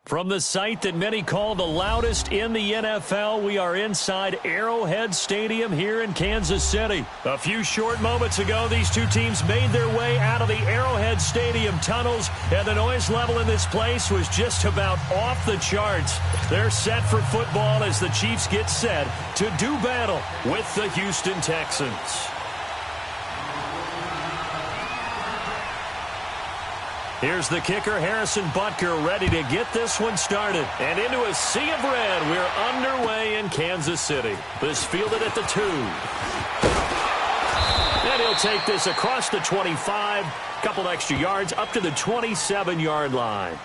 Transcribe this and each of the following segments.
From the site that many call the loudest in the NFL, we are inside Arrowhead Stadium here in Kansas City. A few short moments ago, these two teams made their way out of the Arrowhead Stadium tunnels, and the noise level in this place was just about off the charts. They're set for football as the Chiefs get set to do battle with the Houston Texans. Here's the kicker, Harrison Butker, ready to get this one started. And into a sea of red, we're underway in Kansas City. This fielded at the 2. And he'll take this across the 25, couple extra yards, up to the 27-yard line.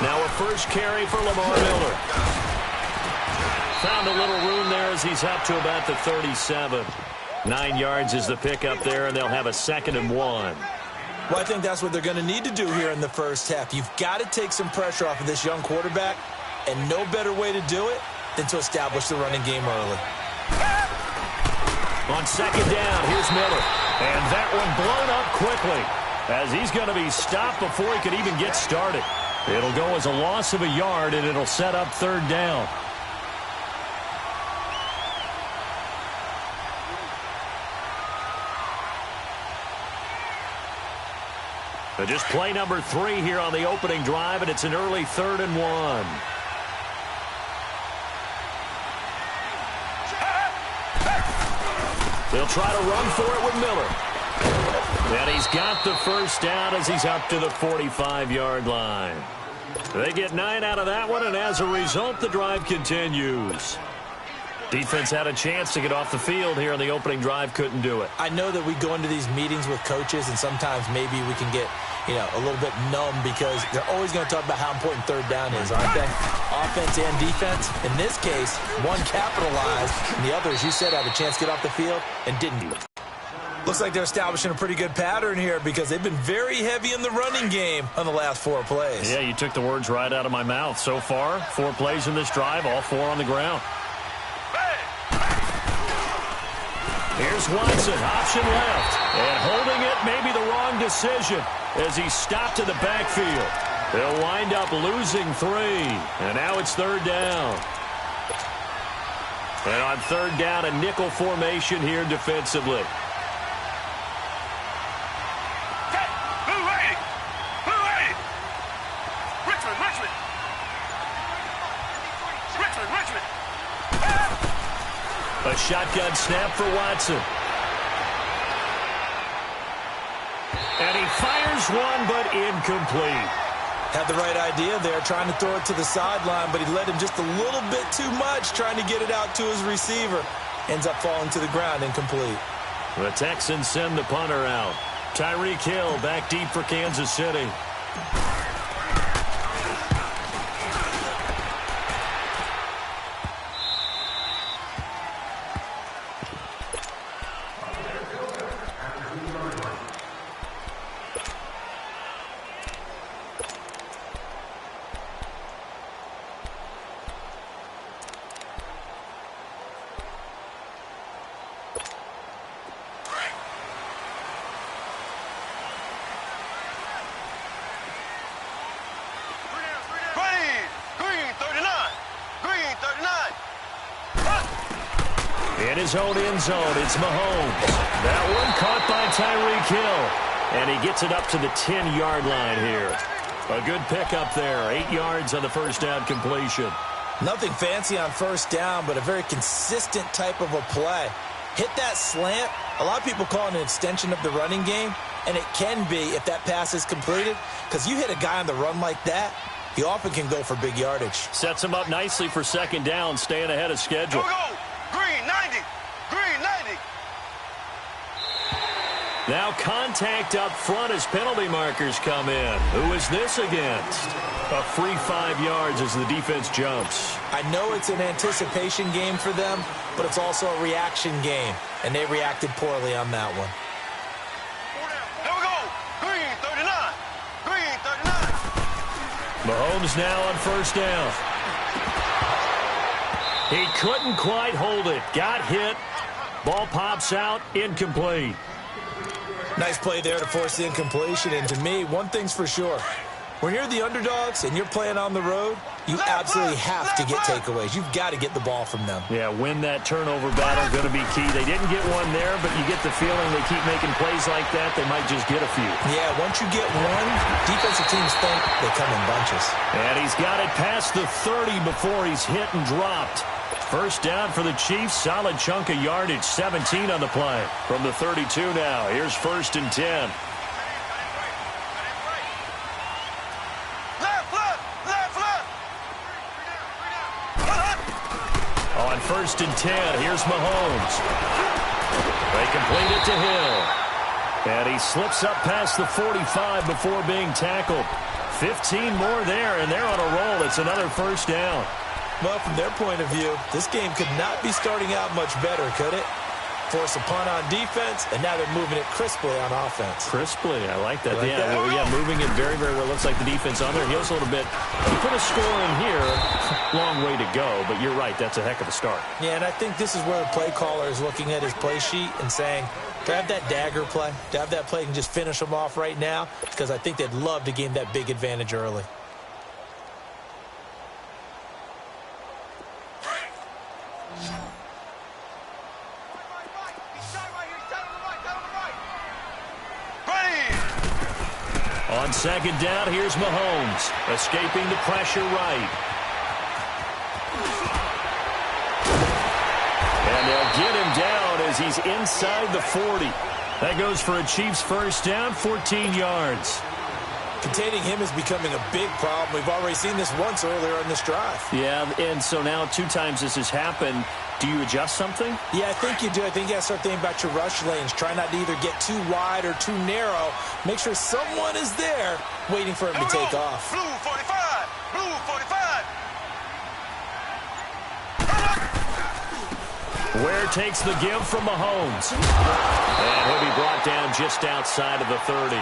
Now a first carry for Lamar Miller. Found a little room there as he's up to about the 37. 9 yards is the pickup there, and they'll have a 2nd and 1. Well, I think that's what they're going to need to do here in the first half. You've got to take some pressure off of this young quarterback, and no better way to do it than to establish the running game early. On 2nd down, here's Miller. And that one blown up quickly as he's going to be stopped before he could even get started. It'll go as a loss of a yard, and it'll set up 3rd down. So just play number 3 here on the opening drive, and it's an early 3rd and 1. They'll try to run for it with Miller. And he's got the first down as he's up to the 45-yard line. They get 9 out of that one, and as a result, the drive continues. Defense had a chance to get off the field here on the opening drive, couldn't do it. I know that we go into these meetings with coaches, and sometimes maybe we can get, a little bit numb because they're always going to talk about how important 3rd down is, aren't they? Offense and defense. In this case, one capitalized, and the other, as you said, had a chance to get off the field and didn't do it. Looks like they're establishing a pretty good pattern here because they've been very heavy in the running game on the last 4 plays. Yeah, you took the words right out of my mouth. So far, 4 plays in this drive, all 4 on the ground. Here's Watson, option left. And holding it may be the wrong decision as he's stopped in the backfield. They'll wind up losing 3. And now it's 3rd down. And on 3rd down, a nickel formation here defensively. A shotgun snap for Watson. And he fires one, but incomplete. Had the right idea there, trying to throw it to the sideline, but he led him just a little bit too much, trying to get it out to his receiver. Ends up falling to the ground, incomplete. The Texans send the punter out. Tyreek Hill back deep for Kansas City. In his own end zone, it's Mahomes. That one caught by Tyreek Hill. And he gets it up to the 10-yard line here. A good pickup there. 8 yards on the first down completion. Nothing fancy on first down, but a very consistent type of a play. Hit that slant. A lot of people call it an extension of the running game, and it can be if that pass is completed, because you hit a guy on the run like that, he often can go for big yardage. Sets him up nicely for 2nd down, staying ahead of schedule. Go. Green 90. Green 90. Now contact up front as penalty markers come in. Who is this against? A free 5 yards as the defense jumps. I know it's an anticipation game for them, but it's also a reaction game, and they reacted poorly on that one. Mahomes now on first down. He couldn't quite hold it. Got hit. Ball pops out. Incomplete. Nice play there to force the incompletion. And to me, one thing's for sure. When you're the underdogs and you're playing on the road, you absolutely have to get takeaways. You've got to get the ball from them. Yeah, win that turnover battle going to be key. They didn't get one there, but you get the feeling they keep making plays like that, they might just get a few. Yeah, once you get one, defensive teams think they come in bunches. And he's got it past the 30 before he's hit and dropped. First down for the Chiefs. Solid chunk of yardage. 17 on the play. From the 32 now. Here's 1st and 10. On 1st and 10, here's Mahomes. They complete it to Hill. And he slips up past the 45 before being tackled. 15 more there, and they're on a roll. It's another first down. Well, from their point of view, this game could not be starting out much better, could it? Force a punt on defense, and now they're moving it crisply on offense. Crisply, I like that. Like that? Well, moving it very, very well. Looks like the defense on their heels a little bit. You put a score in here, long way to go, but you're right, that's a heck of a start. Yeah, and I think this is where the play caller is looking at his play sheet and saying, to have that dagger play, to have that play and just finish them off right now, because I think they'd love to gain that big advantage early. On 2nd down, here's Mahomes, escaping the pressure right. And they'll get him down as he's inside the 40. That goes for a Chiefs first down, 14 yards. Containing him is becoming a big problem. We've already seen this once earlier in this drive. Yeah, and so now 2 times this has happened. Do you adjust something? Yeah, I think you do. I think you got to start thinking about your rush lanes. Try not to either get too wide or too narrow. Make sure someone is there waiting for him to take off. Blue 45. Blue 45. Ware takes the give from Mahomes. And he'll be brought down just outside of the 30.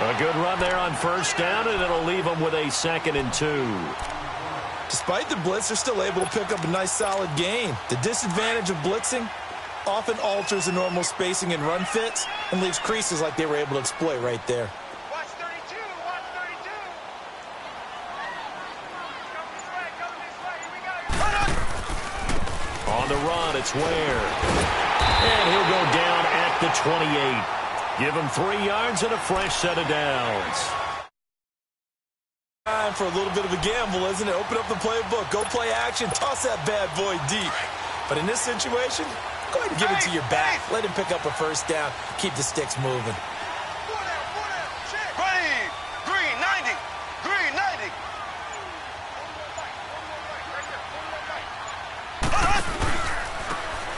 A good run there on first down, and it'll leave them with a 2nd and 2. Despite the blitz, they're still able to pick up a nice, solid gain. The disadvantage of blitzing often alters the normal spacing and run fits and leaves creases like they were able to exploit right there. Watch 32. Watch 32. Come this way. Here we go. On the run, it's Ware. And he'll go down at the 28. Give him 3 yards and a fresh set of downs. Time for a little bit of a gamble, isn't it? Open up the playbook, go play action, toss that bad boy deep. But in this situation, go ahead and give it to your back. Let him pick up a first down, keep the sticks moving. Ready. Green 90. Green 90.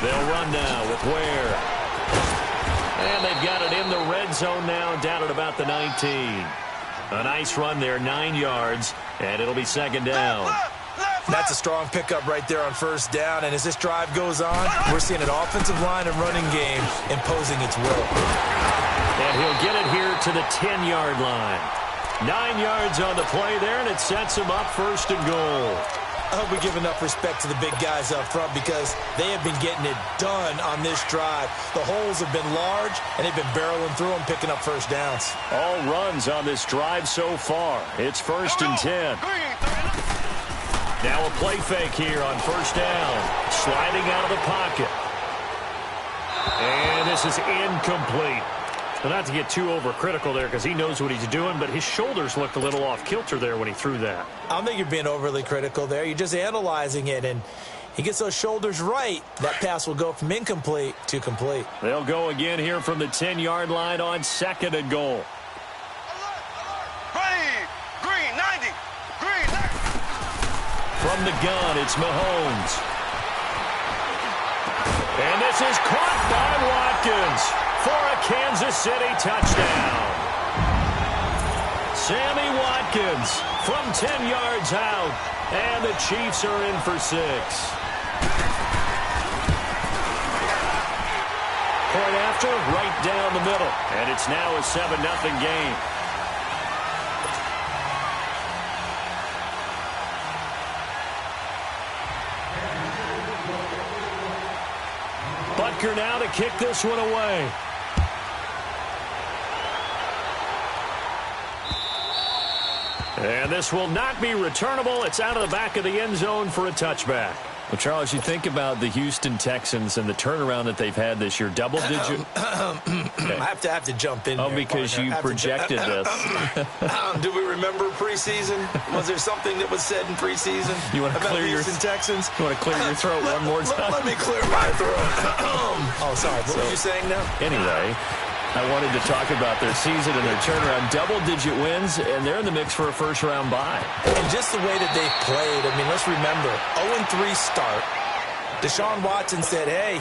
They'll run now with Ware. And they've got it in the red zone now, down at about the 19. A nice run there, 9 yards, and it'll be 2nd down. That's a strong pickup right there on first down, and as this drive goes on, we're seeing an offensive line and running game imposing its will. And he'll get it here to the 10-yard line. 9 yards on the play there, and it sets him up 1st and goal. I hope we give enough respect to the big guys up front because they have been getting it done on this drive. The holes have been large, and they've been barreling through them, picking up first downs. All runs on this drive so far. It's 1st and 10. Now a play fake here on first down. Sliding out of the pocket. And this is incomplete. Well, not to get too overcritical there because he knows what he's doing, but his shoulders looked a little off kilter there when he threw that. I don't think you're being overly critical there. You're just analyzing it, and he gets those shoulders right. That pass will go from incomplete to complete. They'll go again here from the 10-yard line on 2nd and goal. Ready. Green 90. Green 90. From the gun, it's Mahomes. And this is caught by Watkins for a Kansas City touchdown. Sammy Watkins from 10 yards out, and the Chiefs are in for 6. Point after, right down the middle, and it's now a 7-0 game. kicker now to kick this one away. And this will not be returnable. It's out of the back of the end zone for a touchback. Well, Charles, you think about the Houston Texans and the turnaround that they've had this year, double-digit. Okay. I have to jump in. Oh, here, because partner. You projected this. Do we remember preseason? Was there something that was said in preseason? You want to about clear the Houston Texans? You want to clear your throat one more time? Let me clear my throat. Oh, sorry. What were you saying now? Anyway, I wanted to talk about their season and their turnaround. Double-digit wins, and they're in the mix for a first-round bye. And just the way that they've played, I mean, let's remember, 0-3 start. Deshaun Watson said, hey,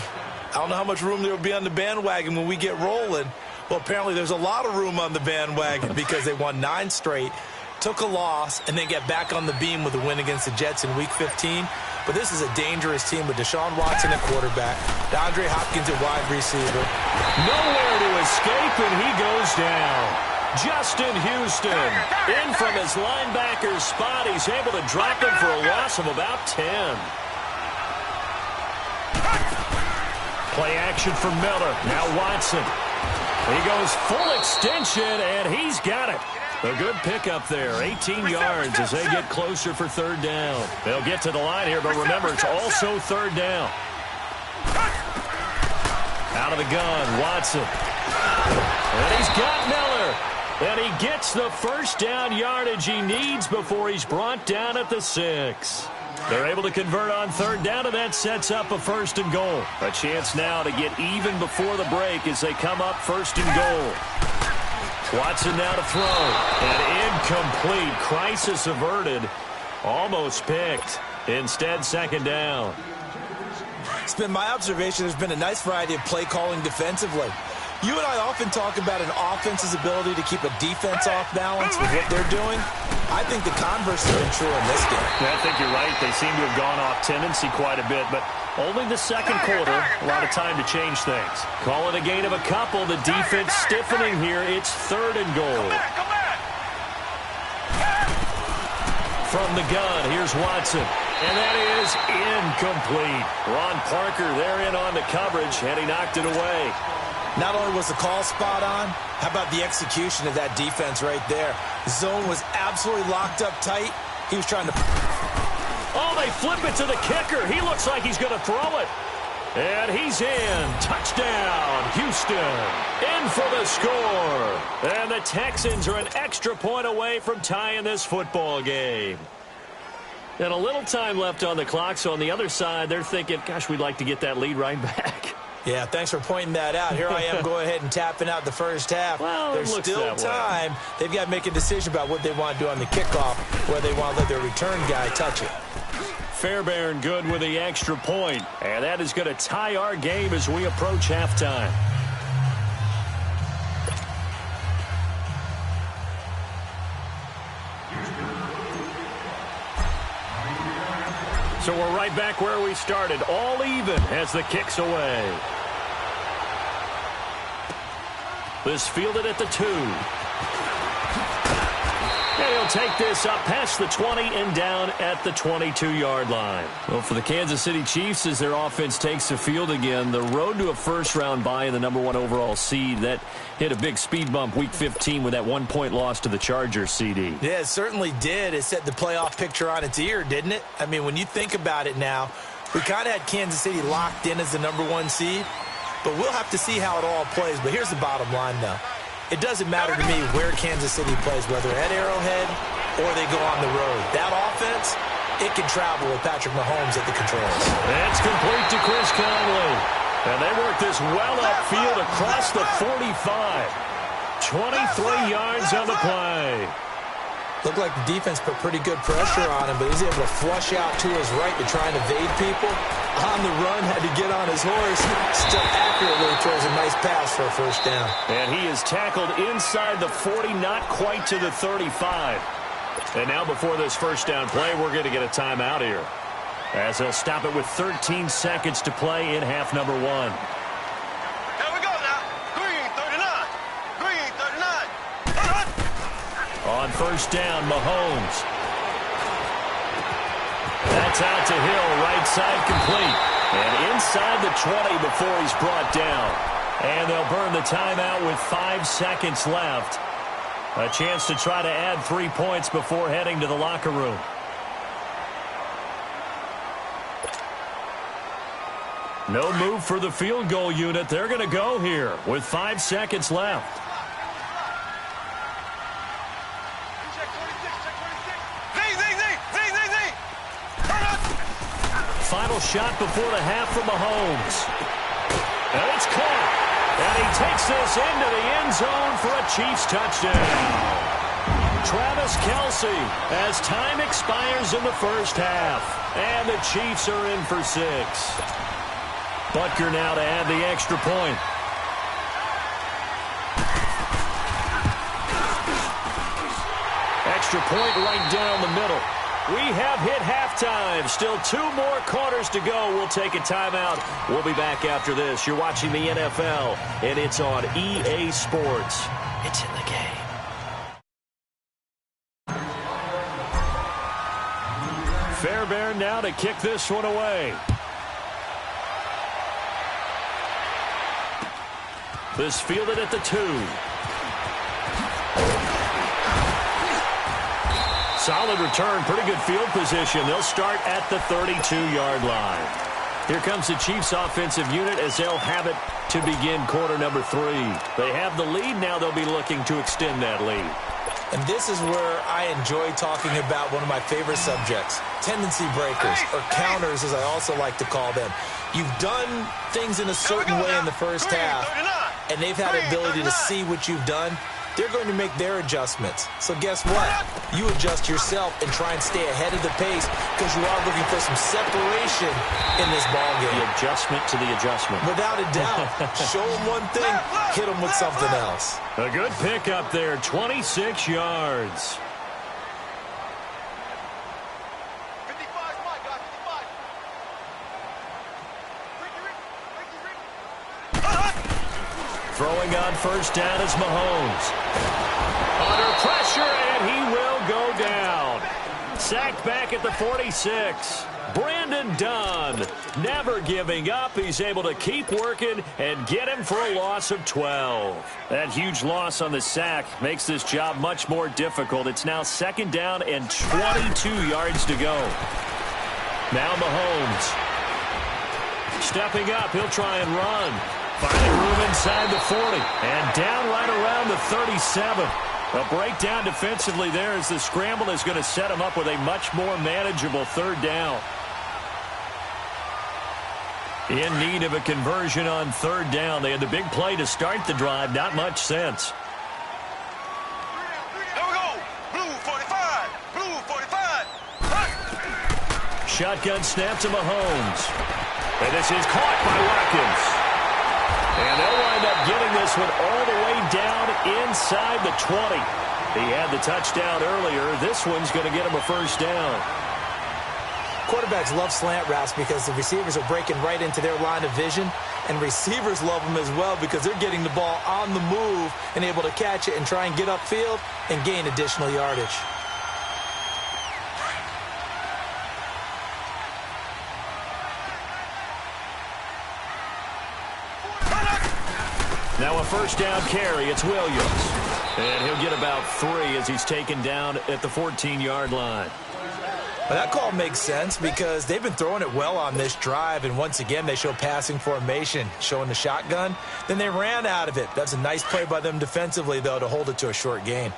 I don't know how much room there will be on the bandwagon when we get rolling. Well, apparently there's a lot of room on the bandwagon because they won 9 straight, took a loss, and then get back on the beam with a win against the Jets in Week 15. But this is a dangerous team with Deshaun Watson at quarterback, DeAndre Hopkins at wide receiver. Nowhere to escape, and he goes down. Justin Houston, in from his linebacker spot. He's able to drop him for a loss of about 10. Play action for Miller. Now Watson. He goes full extension, and he's got it. A good pickup there, 18 yards as they get closer for third down. They'll get to the line here, but remember, it's also third down. Out of the gun, Watson. And he's got Miller. And he gets the first down yardage he needs before he's brought down at the 6. They're able to convert on third down, and that sets up a 1st and goal. A chance now to get even before the break as they come up 1st and goal. Watson now to throw. And incomplete. Crisis averted. Almost picked. Instead, 2nd down. It's been my observation there's been a nice variety of play calling defensively. You and I often talk about an offense's ability to keep a defense off balance with what they're doing. I think the converse has been true in this game. Yeah, I think you're right. They seem to have gone off tendency quite a bit, but only the second quarter. A lot of time to change things. Call it a gain of a couple. The defense stiffening here. It's 3rd and goal. From the gun, here's Watson. And that is incomplete. Ron Parker there in on the coverage, and he knocked it away. Not only was the call spot on, how about the execution of that defense right there? Zone was absolutely locked up tight. He was trying to... Oh, they flip it to the kicker. He looks like he's going to throw it. And he's in. Touchdown, Houston. In for the score. And the Texans are an extra point away from tying this football game. And a little time left on the clock, so on the other side, they're thinking, gosh, we'd like to get that lead right back. Yeah, thanks for pointing that out. Here I am going ahead and tapping out the first half. Well, there's still time. They've got to make a decision about what they want to do on the kickoff, where they want to let their return guy touch it. Fairbairn good with the extra point. And that is going to tie our game as we approach halftime. So we're right back where we started. All even as the kick's away. This fielded at the 2. And he'll take this up past the 20 and down at the 22-yard line. Well, for the Kansas City Chiefs, as their offense takes the field again, the road to a first-round bye in the #1 overall seed, that hit a big speed bump Week 15 with that 1-point loss to the Chargers, CD. Yeah, it certainly did. It set the playoff picture on its ear, didn't it? I mean, when you think about it now, we kind of had Kansas City locked in as the #1 seed, but we'll have to see how it all plays. But here's the bottom line, though. It doesn't matter to me where Kansas City plays, whether at Arrowhead or they go on the road. That offense, it can travel with Patrick Mahomes at the controls. It's complete to Chris Conley. And they work this well upfield across the 45. 23 yards on the play. Looked like the defense put pretty good pressure on him, but he's able to flush out to his right to try and evade people. On the run, had to get on his horse. Still accurately throws a nice pass for a first down. And he is tackled inside the 40, not quite to the 35. And now before this first down play, we're going to get a timeout here, as they'll stop it with 13 seconds to play in half #1. Here we go now. Green 39. Green 39. On first down, Mahomes. That's out to Hill, right side complete. And inside the 20 before he's brought down. And they'll burn the timeout with 5 seconds left. A chance to try to add 3 points before heading to the locker room. No move for the field goal unit. They're going to go here with 5 seconds left. Final shot before the half from Mahomes. And it's caught. And he takes this into the end zone for a Chiefs touchdown. Travis Kelce as time expires in the first half. And the Chiefs are in for 6. Butker now to add the extra point. Extra point right down the middle. We have hit halftime. Still 2 more quarters to go. We'll take a timeout. We'll be back after this. You're watching the NFL, and it's on EA Sports. It's in the game. Fairbairn now to kick this one away. This fielded at the 2. Solid return, pretty good field position. They'll start at the 32-yard line. Here comes the Chiefs offensive unit as they'll have it to begin quarter number 3. They have the lead. Now they'll be looking to extend that lead. And this is where I enjoy talking about one of my favorite subjects, tendency breakers, or counters as I also like to call them. You've done things in a certain way in the first half, and they've had the ability to see what you've done. They're going to make their adjustments. So guess what? You adjust yourself and try and stay ahead of the pace because you are looking for some separation in this ballgame. The adjustment to the adjustment. Without a doubt. Show them one thing, hit them with something else. A good pickup there, 26 yards. Throwing on first down is Mahomes. Under pressure, and he will go down. Sacked back at the 46. Brandon Dunn never giving up. He's able to keep working and get him for a loss of 12. That huge loss on the sack makes this job much more difficult. It's now second down and 22 yards to go. Now Mahomes. Stepping up, he'll try and run. Finding room inside the 40 and down right around the 37. A breakdown defensively there as the scramble is going to set him up with a much more manageable third down. In need of a conversion on third down. They had the big play to start the drive. Not much sense. There we go. Blue 45. Blue 45. Shotgun snap to Mahomes. And this is caught by Watkins. And they'll wind up getting this one all the way down inside the 20. He had the touchdown earlier. This one's going to get him a first down. Quarterbacks love slant routes because the receivers are breaking right into their line of vision. And receivers love them as well because they're getting the ball on the move and able to catch it and try and get upfield and gain additional yardage. Now a first down carry. It's Williams. And he'll get about 3 as he's taken down at the 14-yard line. Well, that call makes sense because they've been throwing it well on this drive, and once again they show passing formation, showing the shotgun. Then they ran out of it. That's a nice play by them defensively, though, to hold it to a short gain.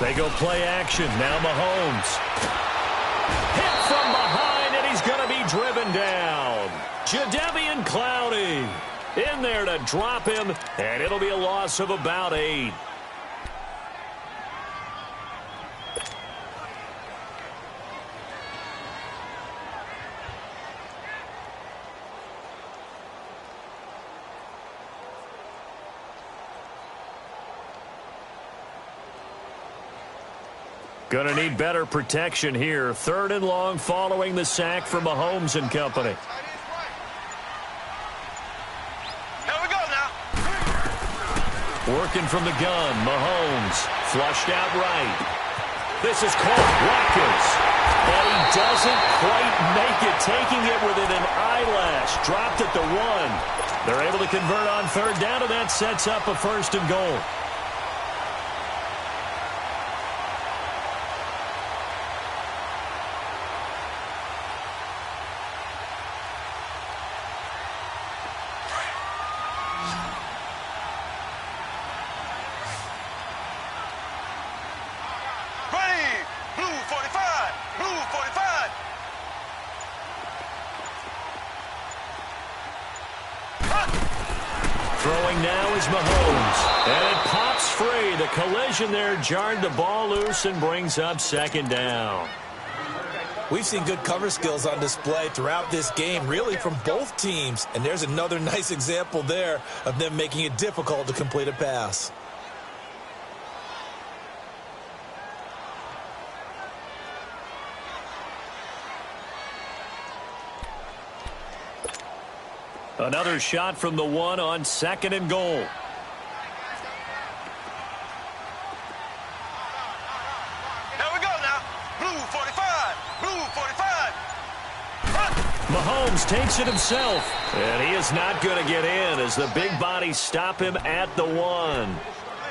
They go play action. Now Mahomes. Hit from behind, and he's going to be driven down. Jadeveon Clowney in there to drop him, and it'll be a loss of about 8. Going to need better protection here. 3rd and long following the sack from Mahomes and company. Here we go now. Working from the gun, Mahomes flushed out right. This is caught. Watkins. And he doesn't quite make it, taking it within an eyelash. Dropped at the 1. They're able to convert on third down, and that sets up a 1st and goal. Throwing now is Mahomes. And it pops free. The collision there jarred the ball loose and brings up 2nd down. We've seen good cover skills on display throughout this game, really from both teams. And there's another nice example there of them making it difficult to complete a pass. Another shot from the 1 on 2nd and goal. Here we go now. Blue 45. Blue 45. Mahomes takes it himself. And he is not going to get in as the big bodies stop him at the 1.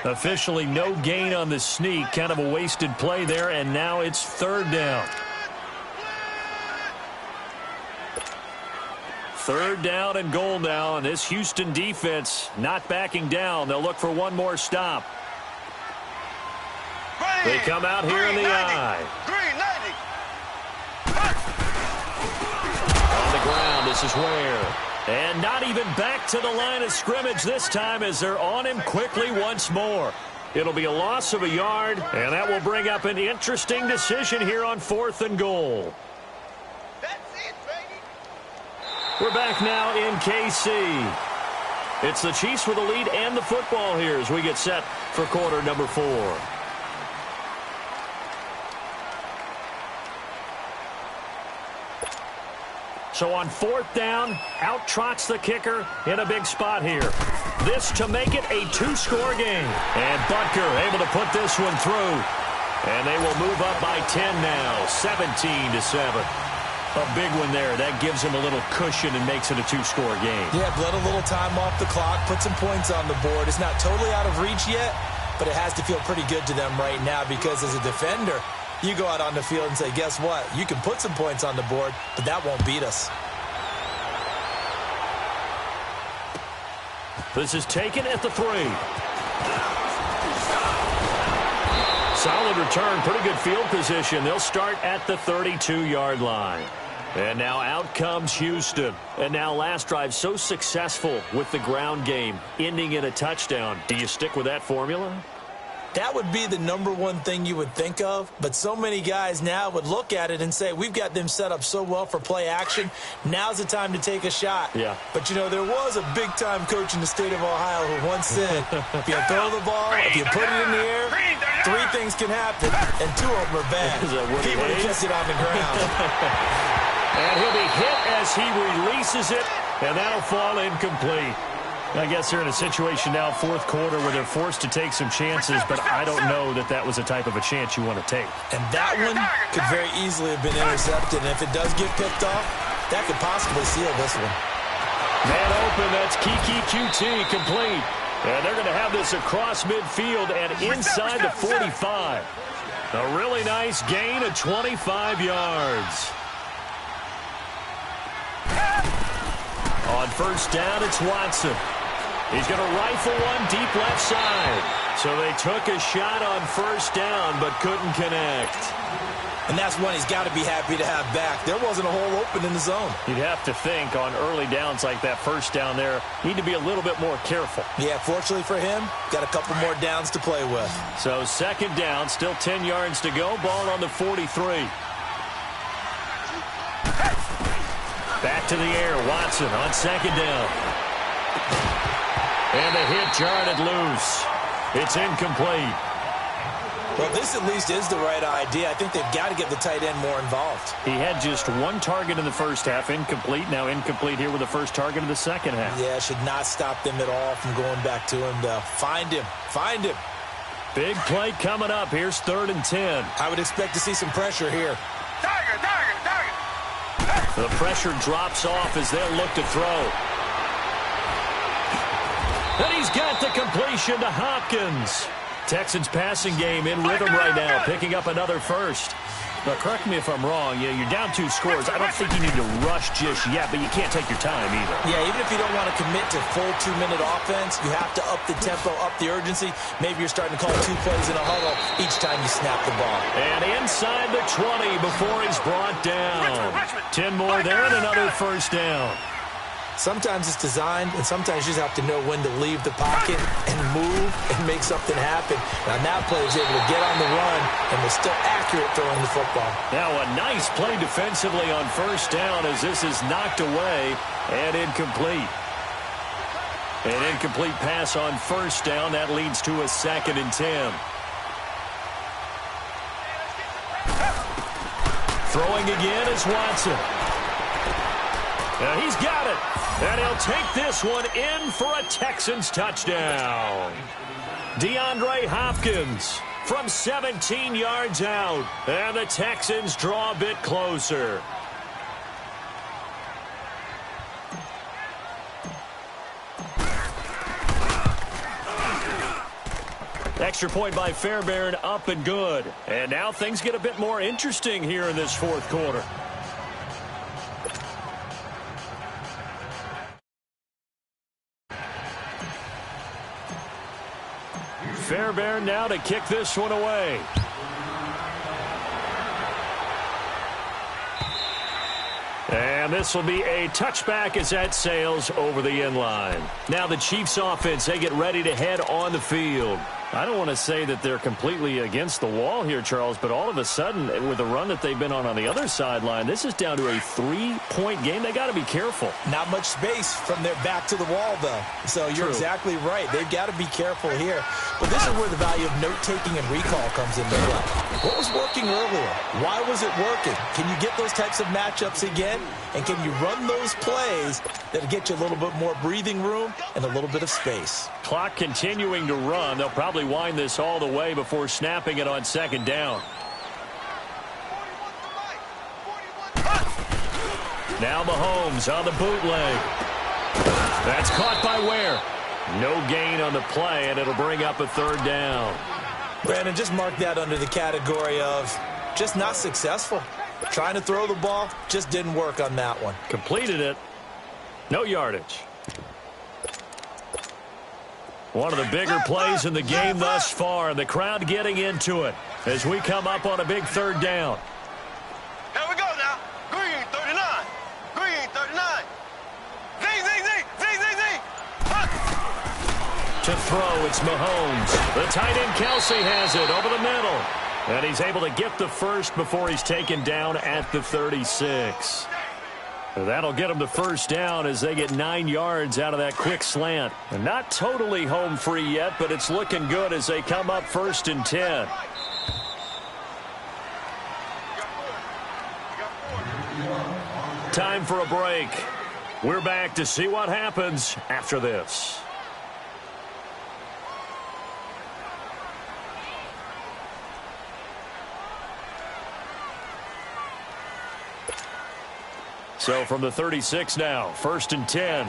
Officially no gain on the sneak. Kind of a wasted play there, and now it's 3rd down. 3rd down and goal now, and this Houston defense not backing down. They'll look for one more stop. They come out here in the eye. Green 90. On the ground, this is Ware. And not even back to the line of scrimmage this time as they're on him quickly once more. It'll be a loss of a yard, and that will bring up an interesting decision here on 4th and goal. We're back now in KC. It's the Chiefs with the lead and the football here as we get set for quarter number 4. So on 4th down, out trots the kicker in a big spot here. This to make it a 2-score game. And Butker able to put this one through. And they will move up by 10 now, 17-7. A big one there. That gives him a little cushion and makes it a 2-score game. Yeah, let a little time off the clock, put some points on the board. It's not totally out of reach yet, but it has to feel pretty good to them right now because as a defender, you go out on the field and say, guess what? You can put some points on the board, but that won't beat us. This is taken at the 3. Solid return, pretty good field position. They'll start at the 32-yard line. And now out comes Houston. And now last drive so successful with the ground game, ending in a touchdown. Do you stick with that formula? That would be the #1 thing you would think of, but so many guys now would look at it and say, we've got them set up so well for play action. Now's the time to take a shot. Yeah. But, you know, there was a big-time coach in the state of Ohio who once said, if you throw the ball, if you put it in the air, 3 things can happen, and 2 of them are bad. People have kept it on the ground. And he'll be hit as he releases it, and that'll fall incomplete. I guess they're in a situation now, 4th quarter, where they're forced to take some chances, but I don't know that that was the type of a chance you want to take. And that one could very easily have been intercepted, and if it does get picked off, that could possibly seal this one. Man open, that's Kiki QT complete. And they're going to have this across midfield and inside the 45. A really nice gain of 25 yards. On 1st down, it's Watson. He's going to rifle one deep left side. So they took a shot on 1st down, but couldn't connect. And that's one he's got to be happy to have back. There wasn't a hole open in the zone. You'd have to think on early downs like that 1st down there, need to be a little bit more careful. Yeah, fortunately for him, got a couple more downs to play with. So 2nd down, still 10 yards to go. Ball on the 43. Back to the air, Watson on 2nd down. And the hit jarred it loose. It's incomplete. Well, this at least is the right idea. I think they've got to get the tight end more involved. He had just 1 target in the 1st half, incomplete. Now incomplete here with the 1st target in the 2nd half. Yeah, should not stop them at all from going back to him, though. Find him. Find him. Big play coming up. Here's 3rd and 10. I would expect to see some pressure here. Tiger. The pressure drops off as they'll look to throw. And he's got the completion to Hopkins. Texans passing game in rhythm right now, picking up another first. But correct me if I'm wrong, you're down 2 scores. I don't think you need to rush just yet, but you can't take your time either. Yeah, even if you don't want to commit to full 2-minute offense, you have to up the tempo, up the urgency. Maybe you're starting to call 2 plays in a huddle each time you snap the ball. And inside the 20 before he's brought down. 10 more there and another first down. Sometimes it's designed, and sometimes you just have to know when to leave the pocket and move and make something happen. And on that play, he was able to get on the run and was still accurate throwing the football. Now a nice play defensively on first down as this is knocked away and incomplete. An incomplete pass on first down. That leads to a 2nd and 10. Throwing again is Watson. Now he's got it. And he'll take this one in for a Texans touchdown. DeAndre Hopkins from 17 yards out. And the Texans draw a bit closer. Extra point by Fairbairn, up and good. And now things get a bit more interesting here in this 4th quarter. Fairbairn now to kick this one away. And this will be a touchback as that sails over the end line. Now the Chiefs offense, they get ready to head on the field. I don't want to say that they're completely against the wall here, Charles, but all of a sudden, with the run that they've been on the other sideline, this is down to a 3-point game. They got to be careful. Not much space from their back to the wall, though. So you're exactly right. They've got to be careful here. But this is where the value of note-taking and recall comes into play. What was working earlier? Why was it working? Can you get those types of matchups again? And can you run those plays that'll get you a little bit more breathing room and a little bit of space? Clock continuing to run. They'll probably wind this all the way before snapping it on 2nd down. Now Mahomes on the bootleg. That's caught by Ware. No gain on the play, and it'll bring up a 3rd down. Brandon, just mark that under the category of just not successful. Trying to throw the ball, just didn't work on that one. Completed it. No yardage. One of the bigger plays in the game thus far, and the crowd getting into it as we come up on a big 3rd down. Here we go now. Green 39. Green 39. Zing. To throw, it's Mahomes. The tight end Kelsey has it over the middle. And he's able to get the first before he's taken down at the 36. That'll get them the first down as they get 9 yards out of that quick slant. And not totally home free yet, but it's looking good as they come up 1st and 10. Time for a break. We're back to see what happens after this. So from the 36 now, 1st and 10.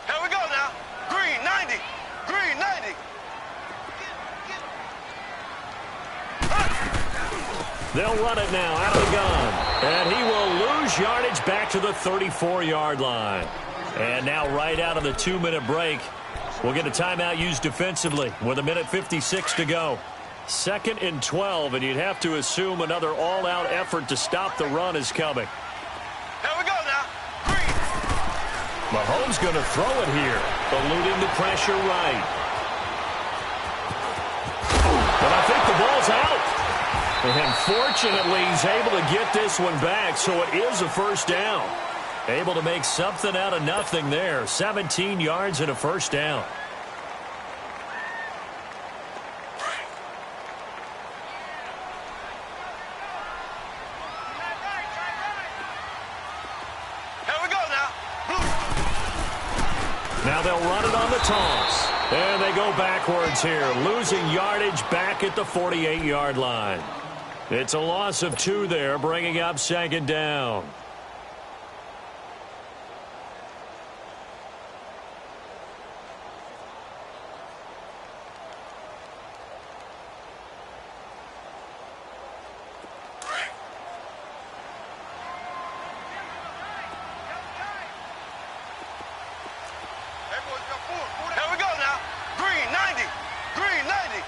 Here we go now. Green 90. Green 90. They'll run it now out of the gun. And he will lose yardage back to the 34-yard line. And now right out of the 2-minute break, we'll get a timeout used defensively with 1:56 to go. 2nd and 12, and you'd have to assume another all-out effort to stop the run is coming. Here we go now. Green. Mahomes going to throw it here, eluding the pressure right. But I think the ball's out. And fortunately, he's able to get this one back, so it is a first down. Able to make something out of nothing there. 17 yards and a first down. Now they'll run it on the toss. And they go backwards here, losing yardage back at the 48-yard line. It's a loss of 2 there, bringing up 2nd down. Here we go now. Green 90. Green 90.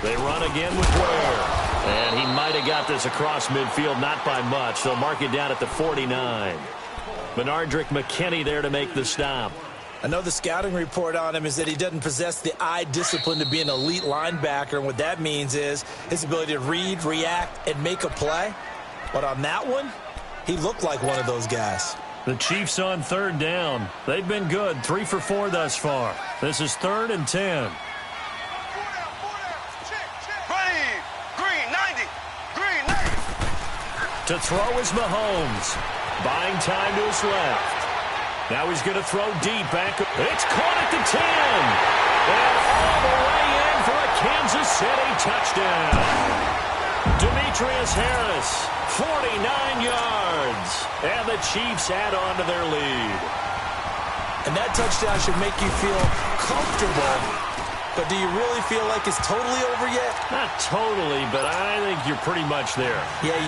They run again with Ware. And he might have got this across midfield, not by much. They'll mark it down at the 49. Benardrick McKinney there to make the stop. I know the scouting report on him is that he doesn't possess the eye discipline to be an elite linebacker, and what that means is his ability to read, react, and make a play. But on that one, he looked like one of those guys. The Chiefs on 3rd down. They've been good, 3 for 4 thus far. This is 3rd and 10. Green 90. Green 90. To throw is Mahomes. Buying time to his left. Now he's going to throw deep back. It's caught at the 10. And all the way in for a Kansas City touchdown. Demetrius Harris, 49 yards. And the Chiefs add on to their lead. And that touchdown should make you feel comfortable. But do you really feel like it's totally over yet? Not totally, but I think you're pretty much there. Yeah.